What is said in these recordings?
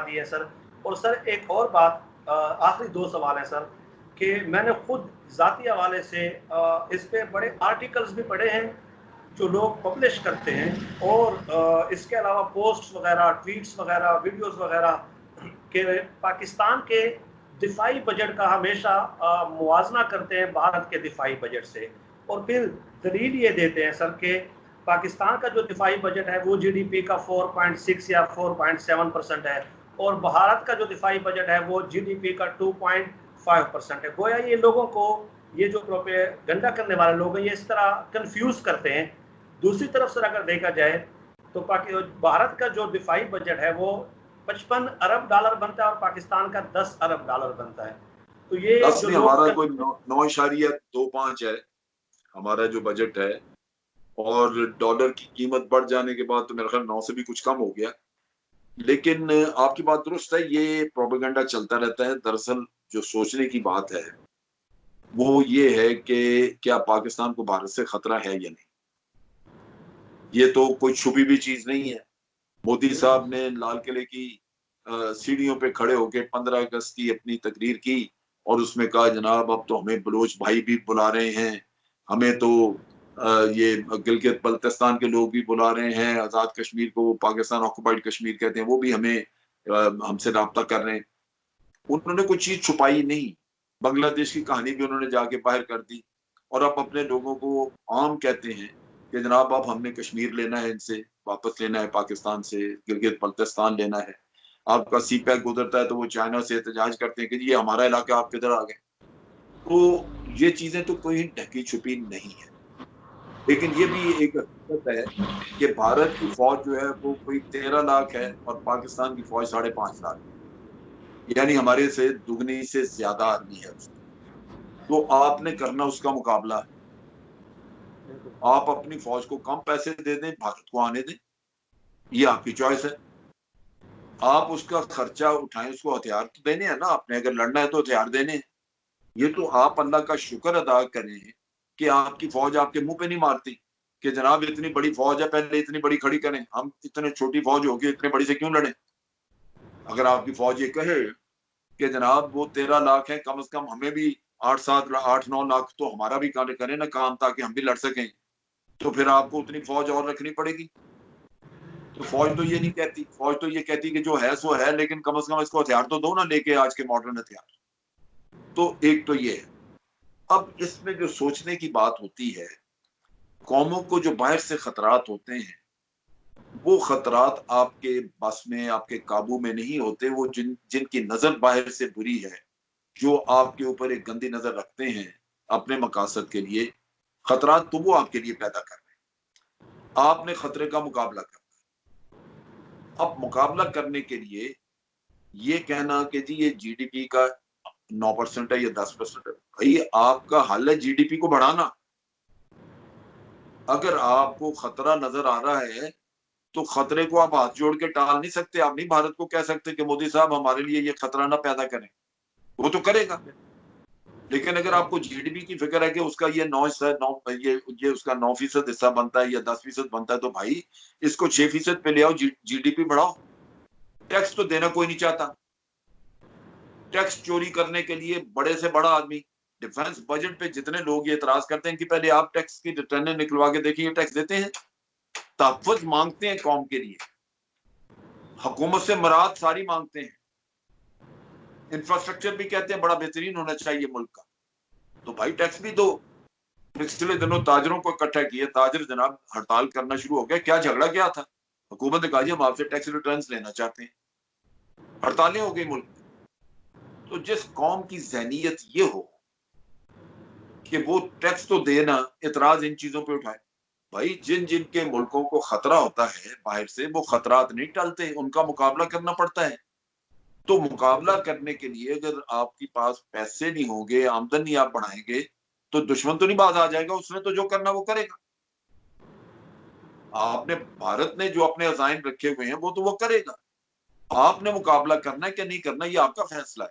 दी है सर। और सर एक और बात, आखिरी 2 सवाल है सर, कि मैंने खुद ज़ाती हवाले से इस पे बड़े आर्टिकल्स भी पढ़े हैं जो लोग पब्लिश करते हैं, और इसके अलावा पोस्ट्स वगैरह, ट्वीट्स वगैरह, वीडियोस वगैरह कि पाकिस्तान के दिफाई बजट का हमेशा मुवाजना करते हैं भारत के दिफाई बजट से, और फिर दलील ये देते हैं सर कि पाकिस्तान का जो दिफाई बजट है वो जीडीपी का 4.6 या 4.7% है, और भारत का जो दिफाई बजट है वो जीडीपी का 2.5% है। गोया ये लोगों को, ये जो प्रोपेगेंडा करने वाले लोग हैं, ये इस तरह कंफ्यूज करते हैं। दूसरी तरफ से अगर देखा जाए तो भारत का जो दिफाई बजट है वो 55 अरब डॉलर बनता है और पाकिस्तान का 10 अरब डॉलर बनता है। तो ये 10 जो नहीं, लोग हमारा कोई 9.25 है हमारा जो बजट है, और डॉलर की कीमत बढ़ जाने के बाद तो मेरा ख्याल 9 से भी कुछ कम हो गया। लेकिन आपकी बात दुरुस्त है, ये प्रोपेगेंडा चलता रहता है। दरअसल जो सोचने की बात है वो ये है कि क्या पाकिस्तान को भारत से खतरा है या नहीं। ये तो कोई छुपी भी चीज नहीं है। मोदी साहब ने लाल किले की सीढ़ियों पे खड़े होकर 15 अगस्त की अपनी तकरीर की और उसमें कहा जनाब अब तो हमें बलोच भाई भी बुला रहे हैं, हमें तो ये गिलगित बल्तिस्तान के लोग भी बुला रहे हैं, आजाद कश्मीर को पाकिस्तान ऑक्युपाइड कश्मीर कहते हैं, वो भी हमें हमसे राब्ता कर रहे हैं। उन्होंने कोई चीज छुपाई नहीं। बांग्लादेश की कहानी भी उन्होंने जाके बाहर कर दी, और अब अपने लोगों को आम कहते हैं कि जनाब अब हमने कश्मीर लेना है, इनसे वापस लेना है, पाकिस्तान से गिलगित बल्तिस्तान लेना है। आपका सी पैक गुजरता है तो वो चाइना से एहतजाज करते हैं कि ये हमारा इलाका, आप किधर आ गए। तो ये चीजें तो कोई ढकी छुपी नहीं है। लेकिन ये भी एक हकीकत है कि भारत की फौज जो है वो कोई 13 लाख है और पाकिस्तान की फौज 5.5 लाख, यानी हमारे से दुगनी से ज्यादा आदमी है उसकी। तो आपने करना उसका मुकाबला है। आप अपनी फौज को कम पैसे दे दें, भारत को आने दें, ये आपकी चॉइस है। आप उसका खर्चा उठाएं, उसको हथियार तो देने हैं ना आपने, अगर लड़ना है तो हथियार देने हैं। ये तो आप अल्लाह का शुक्र अदा करें कि आपकी फौज आपके मुंह पे नहीं मारती कि जनाब इतनी बड़ी फौज है, पहले इतनी बड़ी खड़ी करें, हम इतने छोटी फौज होगी, इतने बड़ी से क्यों लड़े। अगर आपकी फौज ये कहे कि जनाब वो 13 लाख है, कम से कम हमें भी 8-7 8-9 लाख तो हमारा भी करें ना काम, ताकि हम भी लड़ सकें, तो फिर आपको उतनी फौज और रखनी पड़ेगी। तो फौज तो ये नहीं कहती, फौज तो ये कहती कि जो है सो है, लेकिन कम से कम इसको हथियार तो दो ना, लेके आज के मॉडर्न हथियार। तो एक तो ये है। अब इसमें जो सोचने की बात होती है, कौमों को जो बाहर से खतरात होते हैं वो खतरात आपके बस में, आपके काबू में नहीं होते। वो जिनकी नजर बाहर से बुरी है, जो आपके ऊपर एक गंदी नजर रखते हैं अपने मकासद के लिए, खतरात तो वो आपके लिए पैदा कर रहे हैं। आपने खतरे का मुकाबला करना। अब मुकाबला करने के लिए ये कहना कि जी ये जीडीपी का 9% है या 10% है, भाई आपका हल है जीडीपी को बढ़ाना। अगर आपको खतरा नजर आ रहा है तो खतरे को आप हाथ जोड़ के टाल नहीं सकते। आप नहीं भारत को कह सकते कि मोदी साहब हमारे लिए ये खतरा ना पैदा करें, वो तो करेगा। लेकिन अगर आपको जीडीपी की फिक्र है कि उसका ये 9 ये उसका 9% हिस्सा बनता है या 10% बनता है, तो भाई इसको 6% पे ले आओ, जीडीपी बढ़ाओ। टैक्स तो देना कोई नहीं चाहता। टैक्स चोरी करने के लिए बड़े से बड़ा आदमी, डिफेंस बजट पे जितने लोग ये इतराज करते हैं कि पहले आप टैक्स की रिटर्न निकलवा के देखिए, टैक्स देते हैं, तहफ़्फ़ुज़ मांगते हैं कौम के लिए, हुकूमत से मुराद सारी मांगते हैं, इंफ्रास्ट्रक्चर भी कहते हैं बड़ा बेहतरीन होना चाहिए मुल्क का, तो भाई टैक्स भी दो। पिछले दिनों ताजरों को इकट्ठा किया, ताजर जनाब हड़ताल करना शुरू हो गया। क्या झगड़ा क्या था? हुकूमत ने कहा जी हम आपसे टैक्स रिटर्न लेना चाहते हैं, हड़तालें हो गई मुल्क। तो जिस कौम की ज़हनियत ये हो कि वो टैक्स तो देना, इतराज इन चीजों पे उठाए, भाई जिन जिन के मुल्कों को खतरा होता है बाहर से, वो खतरात नहीं टलते, उनका मुकाबला करना पड़ता है। तो मुकाबला करने के लिए अगर आपके पास पैसे नहीं होंगे, आमदन नहीं आप बढ़ाएंगे, तो दुश्मन तो नहीं बाज आ जाएगा, उसने तो जो करना वो करेगा। आपने, भारत ने जो अपने अज़ाइम रखे हुए हैं वो तो वो करेगा। आपने मुकाबला करना है कि नहीं करना, ये आपका फैसला है।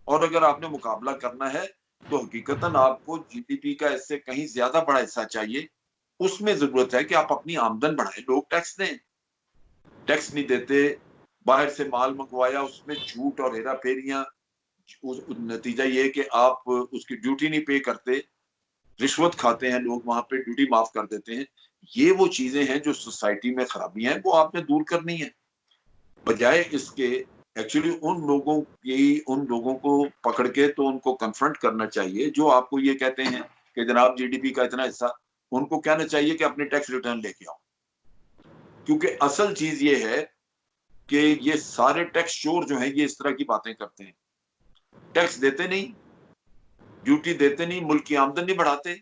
और अगर आपने मुकाबला करना है तो हकीकतन आपको जीडीपी का इससे कहीं ज्यादा बड़ा हिस्सा चाहिए। उसमें जरूरत है कि आप अपनी आमदन बढ़ाएं, लोग टैक्स दें। टैक्स नहीं देते, बाहर से माल मंगवाया, उसमें झूठ और हेरा फेरियां, नतीजा ये है कि आप उसकी ड्यूटी नहीं पे करते, रिश्वत खाते हैं लोग, वहां पे ड्यूटी माफ कर देते हैं। ये वो चीजें हैं जो सोसाइटी में खराबियां हैं, वो आपने दूर करनी है। बजाय इसके एक्चुअली उन लोगों को पकड़ के तो उनको कन्फ्रंट करना चाहिए जो आपको ये कहते हैं कि जनाब जीडीपी का इतना हिस्सा, उनको कहना चाहिए कि अपने टैक्स रिटर्न लेके आओ। क्योंकि असल चीज ये है कि ये सारे टैक्स चोर जो हैं ये इस तरह की बातें करते हैं, टैक्स देते नहीं, ड्यूटी देते नहीं, मुल्क की आमदनी नहीं बढ़ाते।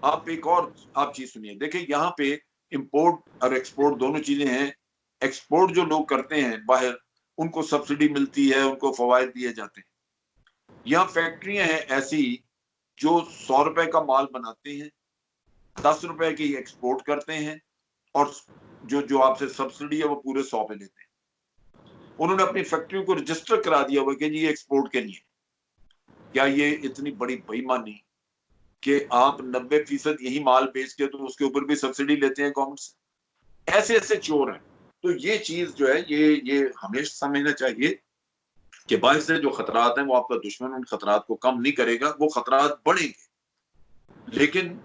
आप एक और आप चीज सुनिए, देखिए यहाँ पे इंपोर्ट और एक्सपोर्ट दोनों चीजें हैं। एक्सपोर्ट जो लोग करते हैं बाहर, उनको सब्सिडी मिलती है, उनको फवायद दिए जाते हैं। यहाँ फैक्ट्रियां हैं ऐसी जो 100 रुपए का माल बनाते हैं, 10 रुपए की एक्सपोर्ट करते हैं, और जो जो आपसे सब्सिडी है वो पूरे 100 पे लेते हैं। उन्होंने अपनी फैक्ट्रियों को रजिस्टर करा दिया हुआ कि जी ये एक्सपोर्ट के लिए। क्या ये इतनी बड़ी बेईमानी कि आप 90% यही माल बेच के तो उसके ऊपर भी सब्सिडी लेते हैं गवर्नमेंट से? ऐसे ऐसे चोर हैं। तो ये चीज जो है ये हमेशा समझना चाहिए कि बाहर से जो खतरात हैं वो आपका दुश्मन उन खतरात को कम नहीं करेगा, वो खतरात बढ़ेंगे। लेकिन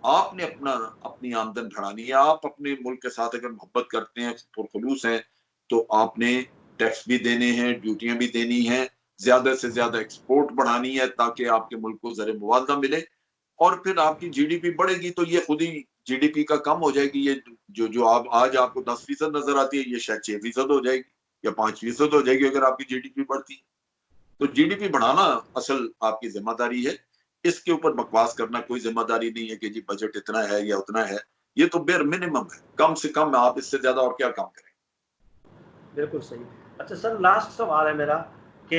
आपने अपनी आमदन बढ़ानी है। आप अपने मुल्क के साथ अगर मोहब्बत करते हैं, पुरखलूस हैं, तो आपने टैक्स भी देने हैं, ड्यूटियां भी देनी है, ज्यादा से ज्यादा एक्सपोर्ट बढ़ानी है ताकि आपके मुल्क को ज़र मुआवजा मिले, और फिर आपकी जीडीपी बढ़ेगी तो ये खुद ही जीडीपी का कम हो जाएगी। ये जो जो आप आज आपको 10% नजर आती है, ये शायद 6% हो जाएगी या 5% हो जाएगी अगर आपकी जीडीपी बढ़ती है। तो जीडीपी बढ़ाना असल आपकी जिम्मेदारी है। इसके ऊपर बकवास करना कोई जिम्मेदारी नहीं है कि जी बजट इतना है या उतना है। ये तो बेर मिनिमम है, कम से कम आप इससे ज्यादा और क्या काम करें। बिल्कुल सही। अच्छा सर, लास्ट सवाल है मेरा कि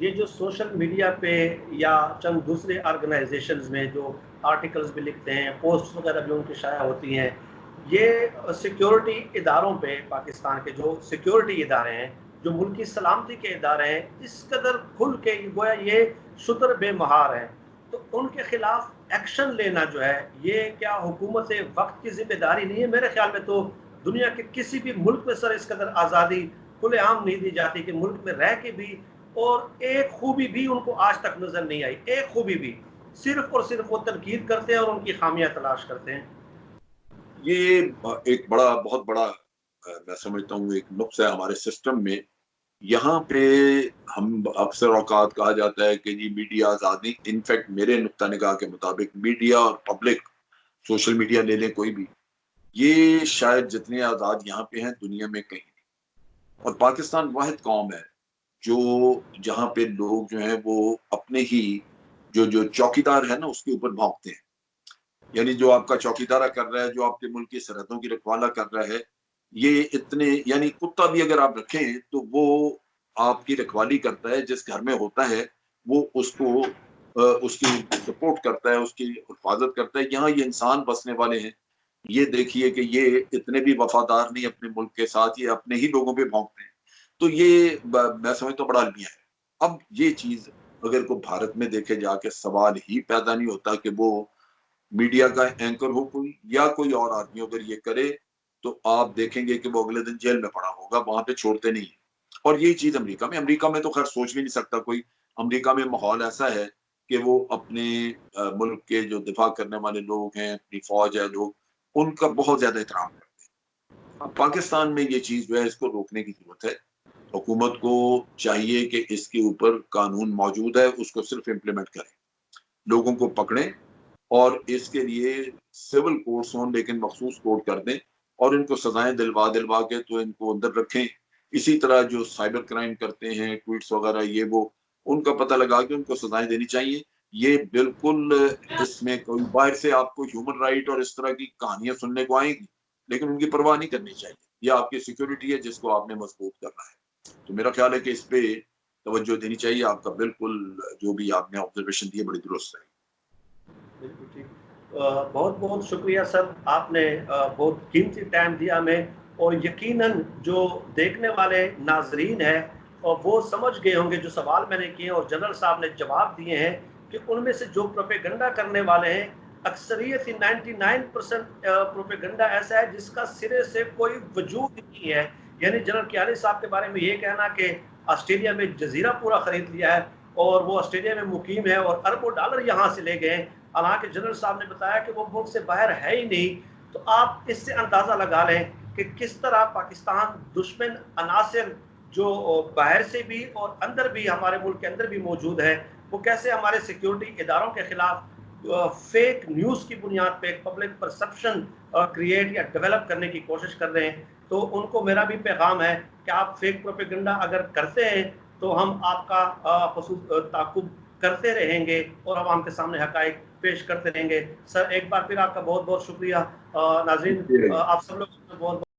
ये जो सोशल मीडिया पे या चंद दूसरे ऑर्गेनाइजेशंस में जो आर्टिकल्स भी लिखते हैं, पोस्ट वगैरह भी उनकी शाया होती हैं, ये सिक्योरिटी इदारों पे, पाकिस्तान के जो सिक्योरिटी इदारे हैं, जो मुल्क की सलामती के इदारे हैं, इस कदर खुल के गोया ये शुतर बेमहार हैं, तो उनके खिलाफ एक्शन लेना जो है, ये क्या हुकूमत वक्त की जिम्मेदारी नहीं है? मेरे ख्याल में तो दुनिया के किसी भी मुल्क में सर इस कदर आज़ादी खुलेआम नहीं दी जाती कि मुल्क में रह के भी, और एक खूबी भी उनको आज तक नजर नहीं आई, एक खूबी भी। सिर्फ और सिर्फ वो तनकीद करते हैं और उनकी खामियां तलाश करते हैं। ये एक बहुत बड़ा मैं समझता हूँ एक नुक्स है हमारे सिस्टम में। यहाँ पे हम अक्सर औकात कहा जाता है कि जी मीडिया आज़ादी, इनफैक्ट मेरे नुक्ता निगाह के मुताबिक मीडिया और पब्लिक, सोशल मीडिया ले लें कोई भी, ये शायद जितने आज़ाद यहाँ पे हैं दुनिया में कहीं नहीं। और पाकिस्तान वाहिद कौम है जो जहाँ पे लोग जो हैं वो अपने ही जो जो चौकीदार है ना उसके ऊपर भौंकते हैं। यानी जो आपका चौकीदारा कर रहा है, जो आपके मुल्क की सरहदों की रखवाला कर रहा है, ये इतने, यानी कुत्ता भी अगर आप रखें तो वो आपकी रखवाली करता है, जिस घर में होता है वो उसको उसकी सपोर्ट करता है, उसकी हिफाजत करता है। यहाँ ये इंसान बसने वाले हैं, ये देखिए कि ये इतने भी वफादार नहीं अपने मुल्क के साथ, ये अपने ही लोगों पे भौंकते हैं। तो ये मैं समझता हूँ बड़ा अलमिया है। अब ये चीज अगर को भारत में देखे जाके सवाल ही पैदा नहीं होता कि वो मीडिया का एंकर हो कोई या कोई और आदमी अगर ये करे तो आप देखेंगे कि वो अगले दिन जेल में पड़ा होगा, वहां पे छोड़ते नहीं। और यही चीज अमेरिका में तो खैर सोच भी नहीं सकता कोई। अमेरिका में माहौल ऐसा है कि वो अपने मुल्क के जो दिफा करने वाले लोग हैं, अपनी फौज है, लोग उनका बहुत ज्यादा एहतराम करते हैं। अब पाकिस्तान में ये चीज जो है इसको रोकने की जरूरत है। हुकूमत को चाहिए कि इसके ऊपर कानून मौजूद है, उसको सिर्फ इम्प्लीमेंट करें, लोगों को पकड़ें, और इसके लिए सिविल कोर्ट्स हों लेकिन मखसूस कोर्ट कर दें, और इनको सजाएं दिलवा दिलवा के तो इनको अंदर रखें। इसी तरह जो साइबर क्राइम करते हैं, ट्वीट्स वगैरह ये वो, उनका पता लगा के उनको सजाएं देनी चाहिए। ये बिल्कुल, इसमें कोई बाहर से आपको ह्यूमन राइट और इस तरह की कहानियां सुनने को आएंगी, लेकिन उनकी परवाह नहीं करनी चाहिए। यह आपकी सिक्योरिटी है जिसको आपने मजबूत करना है। तो मेरा ख्याल है कि इस पे तवज्जो देनी चाहिए। आपका बिल्कुल जो भी आपने ऑब्जर्वेशन दी है बड़ी दुरुस्त है। बिल्कुल ठीक। बहुत बहुत शुक्रिया सर, आपने बहुत कीमती टाइम दिया हमें, और यकीनन जो देखने वाले नाजरीन हैं और वो समझ गए होंगे जो सवाल मैंने किए और जनरल साहब ने जवाब दिए हैं कि उनमें से जो प्रोपेगंडा करने वाले हैं, अक्सरियत ही 99% प्रोपेगंडा ऐसा है जिसका सिरे से कोई वजूद नहीं है यानी जनरल कियानी साहब के बारे में ये कहना कि ऑस्ट्रेलिया में जजीरा पूरा खरीद लिया है और वो ऑस्ट्रेलिया में मुकीम है और अरबों डॉलर यहाँ से ले गए, हालांकि जनरल साहब ने बताया कि वो मुल्क से बाहर है ही नहीं। तो आप इससे अंदाज़ा लगा लें कि किस तरह पाकिस्तान दुश्मन अनासिर जो बाहर से भी और अंदर भी, हमारे मुल्क के अंदर भी मौजूद है, वो कैसे हमारे सिक्योरिटी इदारों के खिलाफ फेक न्यूज़ की बुनियाद पे एक पब्लिक परसेप्शन क्रिएट या डेवलप करने की कोशिश कर रहे हैं। तो उनको मेरा भी पैगाम है कि आप फेक प्रोपेगेंडा अगर करते हैं तो हम आपका ताक़ुब करते रहेंगे और आवाम के सामने हक़ाइक़ पेश करते रहेंगे। सर एक बार फिर आपका बहुत बहुत शुक्रिया। नाज़रीन आप सब लोग बहुत